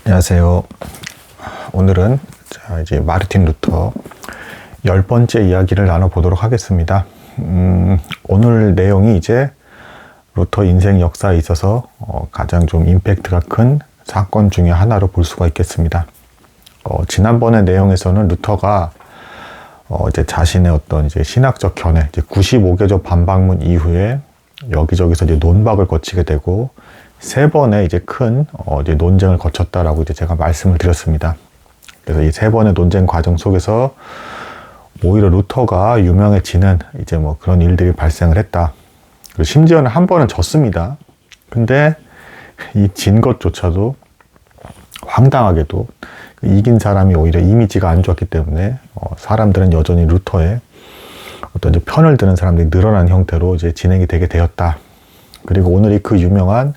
안녕하세요. 오늘은 이제 마르틴 루터 10번째 이야기를 나눠보도록 하겠습니다. 오늘 내용이 이제 루터 인생 역사에 있어서 가장 좀 임팩트가 큰 사건 중에 하나로 볼 수가 있겠습니다. 지난번의 내용에서는 루터가 이제 자신의 어떤 이제 신학적 견해, 이제 95개조 반박문 이후에 여기저기서 이제 논박을 거치게 되고 3번의 이제 큰 이제 논쟁을 거쳤다라고 이제 제가 말씀을 드렸습니다. 그래서 이 3번의 논쟁 과정 속에서 오히려 루터가 유명해지는 이제 뭐 그런 일들이 발생을 했다. 그리고 심지어는 한 번은 졌습니다. 근데 이 진 것조차도 황당하게도 이긴 사람이 오히려 이미지가 안 좋았기 때문에 사람들은 여전히 루터의 어떤 이제 편을 드는 사람들이 늘어난 형태로 이제 진행이 되게 되었다. 그리고 오늘이 그 유명한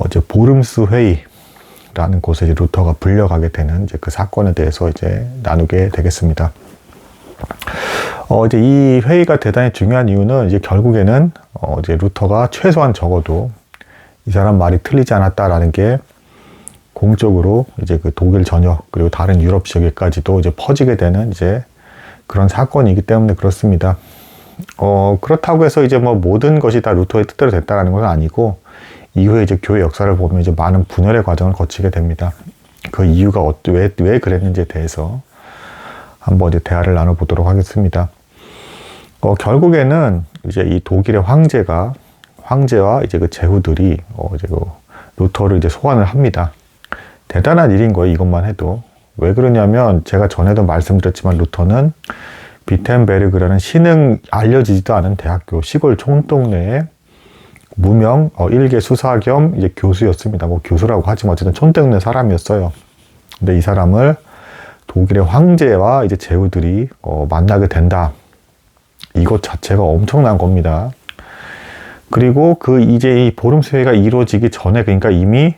이제 보름스 회의라는 곳에 이제 루터가 불려가게 되는 이제 그 사건에 대해서 이제 나누게 되겠습니다. 이제 이 회의가 대단히 중요한 이유는 이제 결국에는 이제 루터가 최소한 적어도 이 사람 말이 틀리지 않았다라는 게 공적으로 이제 그 독일 전역 그리고 다른 유럽 지역에까지도 이제 퍼지게 되는 이제 그런 사건이기 때문에 그렇습니다. 그렇다고 해서 이제 뭐 모든 것이 다 루터의 뜻대로 됐다라는 건 아니고 이후에 이제 교회 역사를 보면 이제 많은 분열의 과정을 거치게 됩니다. 그 이유가 왜 그랬는지에 대해서 한번 이제 대화를 나눠보도록 하겠습니다. 결국에는 이제 이 독일의 황제와 이제 그 제후들이 이제 그 루터를 이제 소환을 합니다. 대단한 일인 거예요, 이것만 해도. 왜 그러냐면 제가 전에도 말씀드렸지만 루터는 비텐베르그라는 신흥 알려지지도 않은 대학교 시골 촌동네에 무명 일개 수사 겸 이제 교수였습니다. 뭐 교수라고 하지만 어쨌든 촌동네 사람이었어요. 근데 이 사람을 독일의 황제와 이제 제후들이 만나게 된다. 이것 자체가 엄청난 겁니다. 그리고 이제 이 보름스회의가 이루어지기 전에 그러니까 이미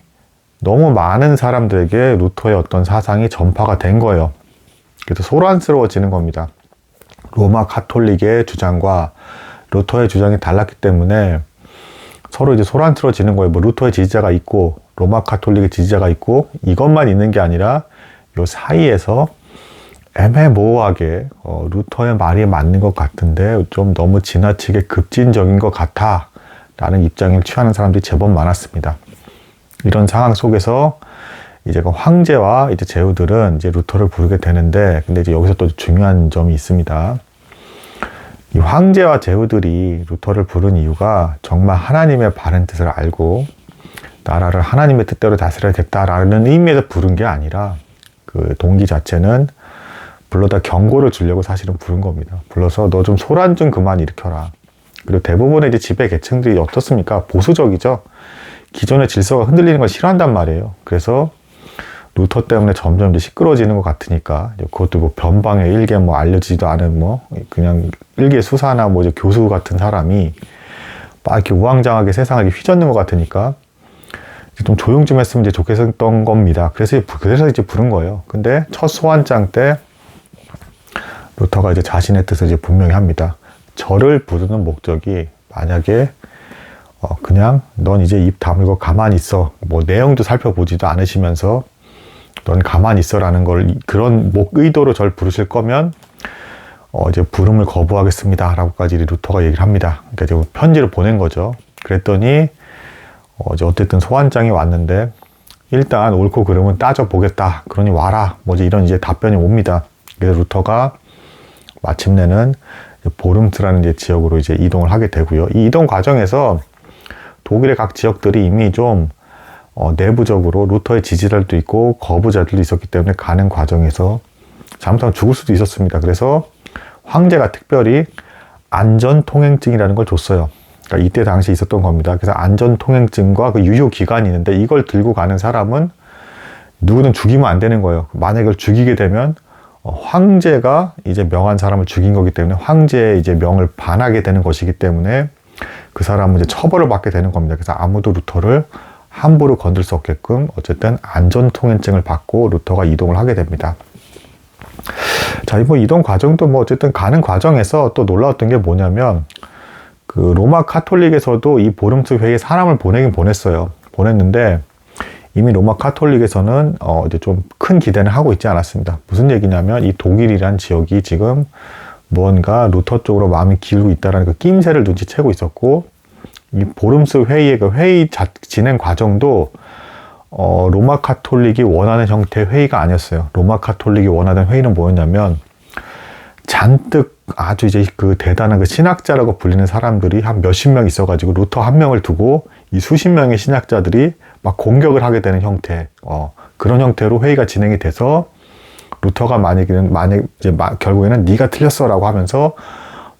너무 많은 사람들에게 루터의 어떤 사상이 전파가 된 거예요. 그래서 소란스러워지는 겁니다. 로마 가톨릭의 주장과 루터의 주장이 달랐기 때문에 서로 이제 소란스러워지는 거예요. 뭐 루터의 지지자가 있고 로마 가톨릭의 지지자가 있고 이것만 있는 게 아니라 요 사이에서 애매모호하게 루터의 말이 맞는 것 같은데 좀 너무 지나치게 급진적인 것 같아 라는 입장을 취하는 사람들이 제법 많았습니다. 이런 상황 속에서 이제 그 황제와 이제 제후들은 이제 루터를 부르게 되는데, 근데 이제 여기서 또 중요한 점이 있습니다. 이 황제와 제후들이 루터를 부른 이유가 정말 하나님의 바른 뜻을 알고 나라를 하나님의 뜻대로 다스려야겠다라는 의미에서 부른 게 아니라 그 동기 자체는 불러다 경고를 주려고 사실은 부른 겁니다. 불러서 너 좀 소란 좀 그만 일으켜라. 그리고 대부분의 이제 지배 계층들이 어떻습니까? 보수적이죠. 기존의 질서가 흔들리는 걸 싫어한단 말이에요. 그래서 루터 때문에 점점 이제 시끄러워지는 것 같으니까 그것도 뭐 변방에 일개 뭐 알려지지도 않은 뭐 그냥 일개 수사나 뭐 이제 교수 같은 사람이 막 이렇게 우왕좌왕하게 세상을 휘젓는 것 같으니까 좀 조용 좀 했으면 이제 좋겠었던 겁니다. 그래서 이제 부른 거예요. 근데 첫 소환장 때 루터가 이제 자신의 뜻을 이제 분명히 합니다. 저를 부르는 목적이 만약에 그냥 넌 이제 입 다물고 가만히 있어. 뭐 내용도 살펴보지도 않으시면서 넌 가만히 있어라는 걸 그런 의도로 절 부르실 거면 이제 부름을 거부하겠습니다. 라고까지 루터가 얘기를 합니다. 그러니까 이제 편지를 보낸 거죠. 그랬더니 이제 어쨌든 소환장이 왔는데 일단 옳고 그름은 따져보겠다. 그러니 와라. 뭐 이런 이제 답변이 옵니다. 그래서 루터가 마침내는 보름스라는 이제 지역으로 이제 이동을 하게 되고요. 이 이동 과정에서 독일의 각 지역들이 이미 좀 내부적으로 루터의 지지자들도 있고 거부자들도 있었기 때문에 가는 과정에서 잘못하면 죽을 수도 있었습니다. 그래서 황제가 특별히 안전통행증이라는 걸 줬어요. 그러니까 이때 당시 있었던 겁니다. 그래서 안전통행증과 그 유효기간이 있는데 이걸 들고 가는 사람은 누구든 죽이면 안 되는 거예요. 만약에 이걸 죽이게 되면 황제가 이제 명한 사람을 죽인 거기 때문에 황제의 이제 명을 반하게 되는 것이기 때문에 그 사람은 이제 처벌을 받게 되는 겁니다. 그래서 아무도 루터를 함부로 건들 수 없게끔 어쨌든 안전통행증을 받고 루터가 이동을 하게 됩니다. 자, 뭐 이동 과정도 뭐 어쨌든 가는 과정에서 또 놀라웠던 게 뭐냐면 그 로마 카톨릭에서도 이 보름스 회의에 사람을 보내긴 보냈어요. 보냈는데 이미 로마 카톨릭에서는 이제 좀 큰 기대는 하고 있지 않았습니다. 무슨 얘기냐면 이 독일이란 지역이 지금 무언가 루터 쪽으로 마음이 기울고 있다는 그 낌새를 눈치채고 있었고, 이 보름스 회의의 그 회의 진행 과정도 로마 카톨릭이 원하는 형태의 회의가 아니었어요. 로마 카톨릭이 원하는 회의는 뭐였냐면, 잔뜩 아주 이제 그 대단한 그 신학자라고 불리는 사람들이 한 몇십 명 있어가지고 루터 한 명을 두고 이 수십 명의 신학자들이 막 공격을 하게 되는 형태, 그런 형태로 회의가 진행이 돼서 루터가 결국에는 네가 틀렸어라고 하면서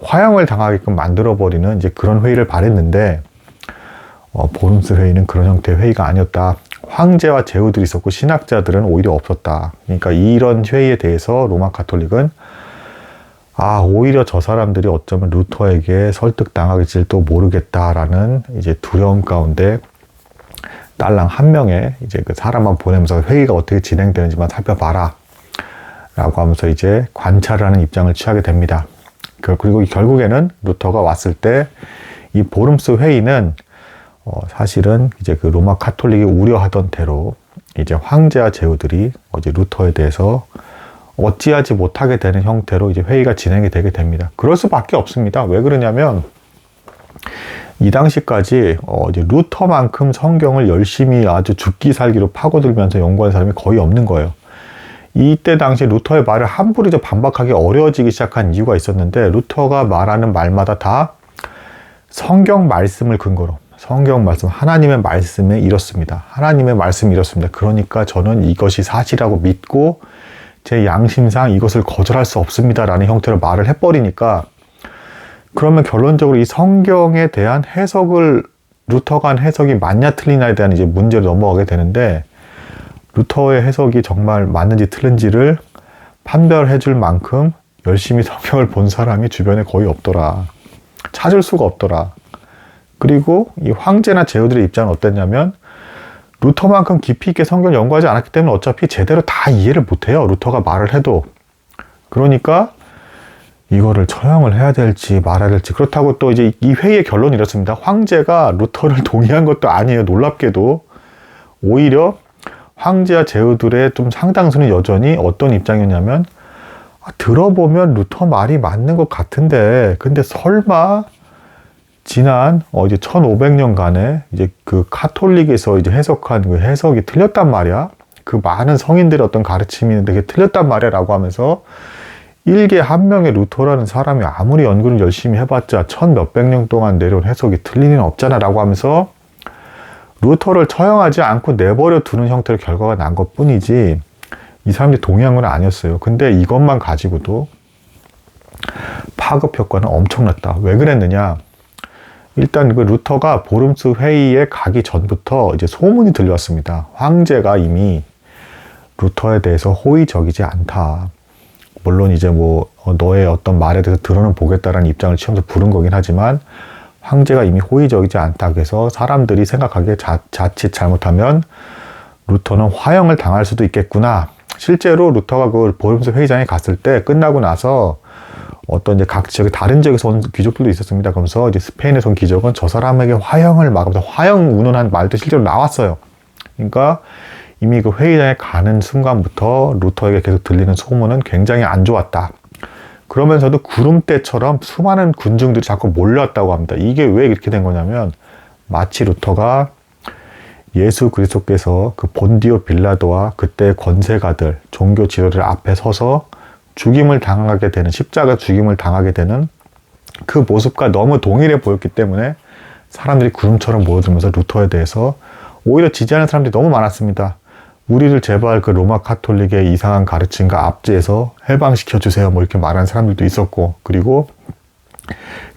화형을 당하게끔 만들어버리는 이제 그런 회의를 바랬는데, 보름스 회의는 그런 형태의 회의가 아니었다. 황제와 제후들이 있었고 신학자들은 오히려 없었다. 그러니까 이런 회의에 대해서 로마 카톨릭은 오히려 저 사람들이 어쩌면 루터에게 설득당하겠지도 모르겠다라는 이제 두려움 가운데 딸랑 한 명의 이제 그 사람만 보내면서 회의가 어떻게 진행되는지만 살펴봐라 라고 하면서 이제 관찰을 하는 입장을 취하게 됩니다. 그리고 결국에는 루터가 왔을 때 이 보름스 회의는 사실은 이제 그 로마 카톨릭이 우려하던 대로 이제 황제와 제후들이 이제 루터에 대해서 어찌하지 못하게 되는 형태로 이제 회의가 진행이 되게 됩니다. 그럴 수밖에 없습니다. 왜 그러냐면 이 당시까지 이제 루터만큼 성경을 열심히 아주 죽기 살기로 파고들면서 연구한 사람이 거의 없는 거예요. 이때 당시 루터의 말을 함부로 이제 반박하기 어려워지기 시작한 이유가 있었는데, 루터가 말하는 말마다 다 성경 말씀을 근거로, 성경 말씀, 하나님의 말씀에 이렇습니다. 하나님의 말씀이 이렇습니다. 그러니까 저는 이것이 사실이라고 믿고 제 양심상 이것을 거절할 수 없습니다라는 형태로 말을 해버리니까, 그러면 결론적으로 이 성경에 대한 해석을, 루터가 한 해석이 맞냐 틀리냐에 대한 이제 문제로 넘어가게 되는데, 루터의 해석이 정말 맞는지 틀린지를 판별해 줄 만큼 열심히 성경을 본 사람이 주변에 거의 없더라. 찾을 수가 없더라. 그리고 이 황제나 제후들의 입장은 어땠냐면, 루터만큼 깊이 있게 성경을 연구하지 않았기 때문에 어차피 제대로 다 이해를 못해요. 루터가 말을 해도. 그러니까 이거를 처형을 해야 될지 말아야 될지. 그렇다고 또 이제 이 회의의 결론이 이렇습니다. 황제가 루터를 동의한 것도 아니에요. 놀랍게도. 오히려 황제와 제후들의 좀 상당수는 여전히 어떤 입장이었냐면, 들어보면 루터 말이 맞는 것 같은데, 근데 설마 지난 이제 1500년간에 이제 그 카톨릭에서 이제 해석한 그 해석이 틀렸단 말이야. 그 많은 성인들의 어떤 가르침이 있는데 그게 틀렸단 말이야 라고 하면서, 일개 한 명의 루터라는 사람이 아무리 연구를 열심히 해봤자 1000몇백 년 동안 내려온 해석이 틀린 일은 없잖아 라고 하면서 루터를 처형하지 않고 내버려 두는 형태로 결과가 난 것 뿐이지, 이 사람들이 동의한 건 아니었어요. 근데 이것만 가지고도 파급 효과는 엄청났다. 왜 그랬느냐? 일단 그 루터가 보름스 회의에 가기 전부터 이제 소문이 들려왔습니다. 황제가 이미 루터에 대해서 호의적이지 않다. 물론 이제 너의 어떤 말에 대해서 들어는 보겠다라는 입장을 취하면서 부른 거긴 하지만, 황제가 이미 호의적이지 않다. 그래서 사람들이 생각하기에 자칫 잘못하면 루터는 화형을 당할 수도 있겠구나. 실제로 루터가 그 보름스 회의장에 갔을 때 끝나고 나서 어떤 이제 각 지역에 다른 지역에서 온 귀족들도 있었습니다. 그러면서 이제 스페인에서 온 귀족은 저 사람에게 화형을 막으면서 화형 운운한 말도 실제로 나왔어요. 그러니까 이미 그 회의장에 가는 순간부터 루터에게 계속 들리는 소문은 굉장히 안 좋았다. 그러면서도 구름대처럼 수많은 군중들이 자꾸 몰려왔다고 합니다. 이게 왜 이렇게 된 거냐면, 마치 루터가 예수 그리스도께서 그 본디오 빌라도와 그때 권세가들, 종교 지도자들 앞에 서서 죽임을 당하게 되는, 십자가 죽임을 당하게 되는 그 모습과 너무 동일해 보였기 때문에 사람들이 구름처럼 모여들면서 루터에 대해서 오히려 지지하는 사람들이 너무 많았습니다. 우리를 제발 그 로마 카톨릭의 이상한 가르침과 압제에서 해방시켜 주세요. 이렇게 말하는 사람들도 있었고, 그리고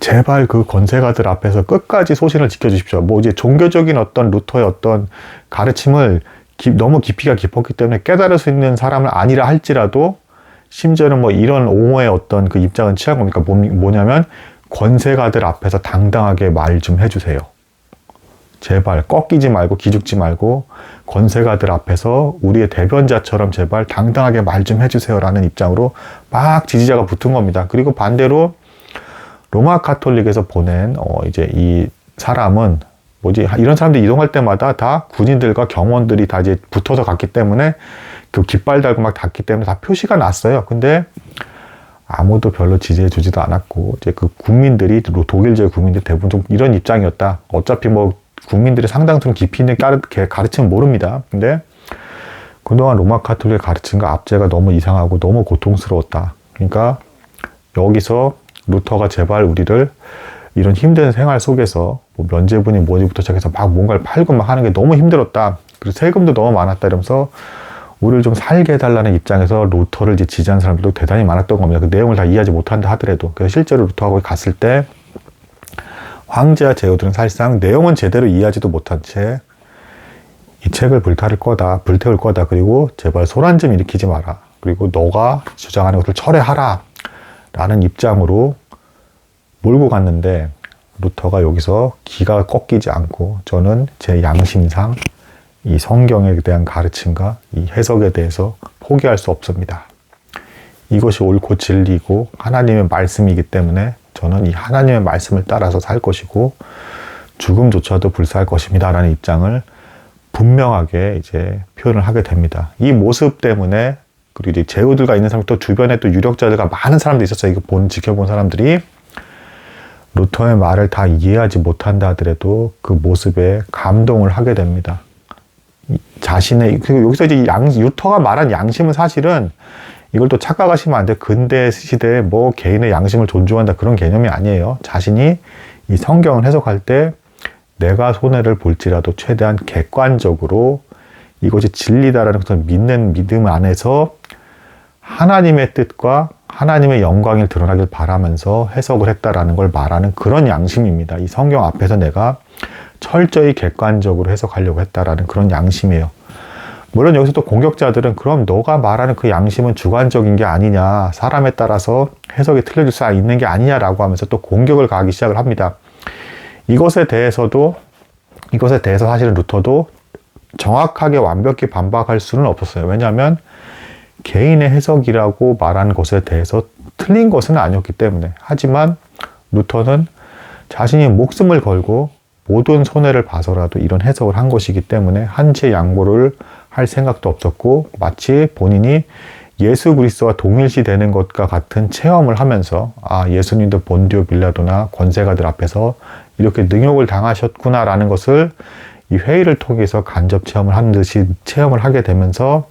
제발 그 권세가들 앞에서 끝까지 소신을 지켜주십시오. 이제 종교적인 어떤 루터의 어떤 가르침을 너무 깊이가 깊었기 때문에 깨달을 수 있는 사람은 아니라 할지라도, 심지어는 이런 옹호의 어떤 그 입장은 취한 겁니까? 뭐냐면, 권세가들 앞에서 당당하게 말 좀 해주세요. 제발 꺾이지 말고 기죽지 말고 권세가들 앞에서 우리의 대변자처럼 제발 당당하게 말 좀 해주세요 라는 입장으로 막 지지자가 붙은 겁니다. 그리고 반대로 로마 카톨릭에서 보낸 이제 이 사람은 이런 사람들이 이동할 때마다 다 군인들과 경원들이 다 이제 붙어서 갔기 때문에 그 깃발 달고 막 닿기 때문에 다 표시가 났어요. 근데 아무도 별로 지지해 주지도 않았고, 이제 그 국민들이, 독일제 국민들 대부분 좀 이런 입장이었다. 어차피 뭐 국민들의 상당수는 깊이 있는 가르침은 모릅니다. 근데 그동안 로마 카톨릭의 가르침과 압제가 너무 이상하고 너무 고통스러웠다. 그러니까 여기서 루터가 제발 우리를 이런 힘든 생활 속에서 뭐 면제분이 뭐지부터 시작해서 막 뭔가를 팔고 막 하는 게 너무 힘들었다. 그리고 세금도 너무 많았다 이러면서 우리를 좀 살게 해달라는 입장에서 루터를 이제 지지하는 사람들도 대단히 많았던 겁니다. 그 내용을 다 이해하지 못한다 하더라도. 그래서 실제로 루터가 거기 갔을 때 황제와 제후들은 사실상 내용은 제대로 이해하지도 못한 채 이 책을 불태울 거다. 그리고 제발 소란 좀 일으키지 마라. 그리고 너가 주장하는 것을 철회하라. 라는 입장으로 몰고 갔는데 루터가 여기서 기가 꺾이지 않고 저는 제 양심상 이 성경에 대한 가르침과 이 해석에 대해서 포기할 수 없습니다. 이것이 옳고 진리고 하나님의 말씀이기 때문에 저는 이 하나님의 말씀을 따라서 살 것이고 죽음조차도 불사할 것입니다. 라는 입장을 분명하게 이제 표현을 하게 됩니다. 이 모습 때문에 그리고 이제 제후들과 있는 사람 또 주변에 또 유력자들과 많은 사람들이 있었어요. 이거 지켜본 사람들이 루터의 말을 다 이해하지 못한다 하더라도 그 모습에 감동을 하게 됩니다. 그리고 여기서 이제 루터가 말한 양심은 사실은 이걸 또 착각하시면 안 돼. 근대 시대에 뭐 개인의 양심을 존중한다 그런 개념이 아니에요. 자신이 이 성경을 해석할 때 내가 손해를 볼지라도 최대한 객관적으로 이것이 진리다라는 것을 믿는 믿음 안에서 하나님의 뜻과 하나님의 영광이 드러나길 바라면서 해석을 했다라는 걸 말하는 그런 양심입니다. 이 성경 앞에서 내가 철저히 객관적으로 해석하려고 했다라는 그런 양심이에요. 물론 여기서 또 공격자들은 그럼 너가 말하는 그 양심은 주관적인 게 아니냐, 사람에 따라서 해석이 틀려질 수 있는 게 아니냐라고 하면서 또 공격을 가하기 시작을 합니다. 이것에 대해서 사실은 루터도 정확하게 완벽히 반박할 수는 없었어요. 왜냐하면 개인의 해석이라고 말한 것에 대해서 틀린 것은 아니었기 때문에. 하지만 루터는 자신이 목숨을 걸고 모든 손해를 봐서라도 이런 해석을 한 것이기 때문에 한치의 양보를 할 생각도 없었고 마치 본인이 예수 그리스도와 동일시 되는 것과 같은 체험을 하면서 예수님도 본디오 빌라도나 권세가들 앞에서 이렇게 능욕을 당하셨구나라는 것을 이 회의를 통해서 간접 체험을 한 듯이 체험을 하게 되면서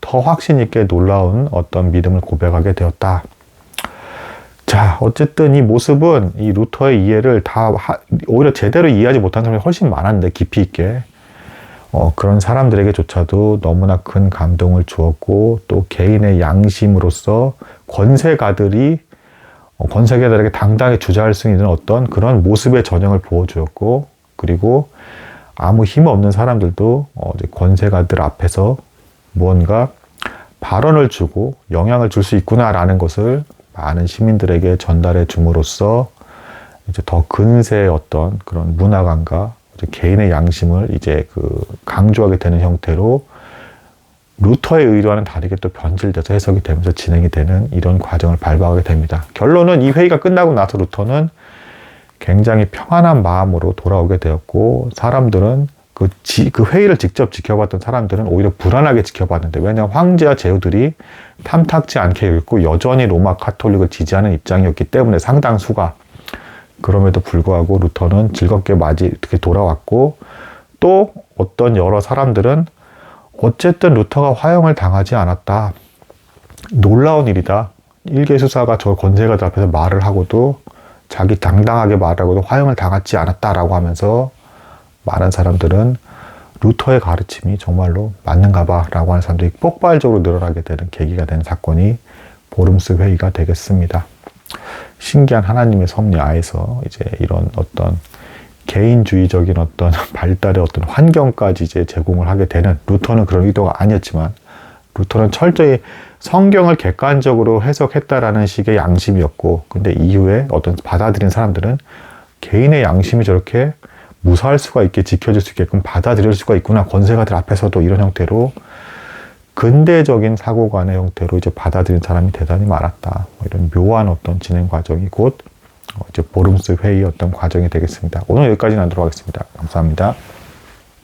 더 확신 있게 놀라운 어떤 믿음을 고백하게 되었다. 자, 어쨌든 이 모습은 이 루터의 이해를 오히려 제대로 이해하지 못한 사람이 훨씬 많았는데 깊이 있게 그런 사람들에게조차도 너무나 큰 감동을 주었고 또 개인의 양심으로서 권세가들에게 당당히 주장할 수 있는 어떤 그런 모습의 전형을 보여주었고 그리고 아무 힘 없는 사람들도 권세가들 앞에서 무언가 발언을 주고 영향을 줄 수 있구나라는 것을 많은 시민들에게 전달해 줌으로써 이제 더 근세의 어떤 그런 문화관과 개인의 양심을 이제 강조하게 되는 형태로 루터의 의도와는 다르게 또 변질돼서 해석이 되면서 진행이 되는 이런 과정을 밟아가게 됩니다. 결론은 이 회의가 끝나고 나서 루터는 굉장히 평안한 마음으로 돌아오게 되었고 사람들은 그 회의를 직접 지켜봤던 사람들은 오히려 불안하게 지켜봤는데 왜냐하면 황제와 제후들이 탐탁지 않게 여겼고 여전히 로마 카톨릭을 지지하는 입장이었기 때문에 상당수가 그럼에도 불구하고 루터는 즐겁게 이렇게 돌아왔고 또 어떤 여러 사람들은 어쨌든 루터가 화형을 당하지 않았다. 놀라운 일이다. 일개수사가 저 권세가들 앞에서 말을 하고도 자기 당당하게 말하고도 화형을 당하지 않았다라고 하면서 많은 사람들은 루터의 가르침이 정말로 맞는가 봐 라고 하는 사람들이 폭발적으로 늘어나게 되는 계기가 되는 사건이 보름스 회의가 되겠습니다. 신기한 하나님의 섭리 하에서 이제 이런 어떤 개인주의적인 어떤 발달의 어떤 환경까지 이제 제공을 하게 되는 루터는 그런 의도가 아니었지만 루터는 철저히 성경을 객관적으로 해석했다라는 식의 양심이었고 근데 이후에 어떤 받아들인 사람들은 개인의 양심이 저렇게 무사할 수가 있게 지켜질 수 있게끔 받아들일 수가 있구나. 권세가들 앞에서도 이런 형태로 근대적인 사고관의 형태로 이제 받아들인 사람이 대단히 많았다. 이런 묘한 어떤 진행 과정이 곧 이제 보름스 회의 어떤 과정이 되겠습니다. 오늘 여기까지 나누도록 하겠습니다. 감사합니다.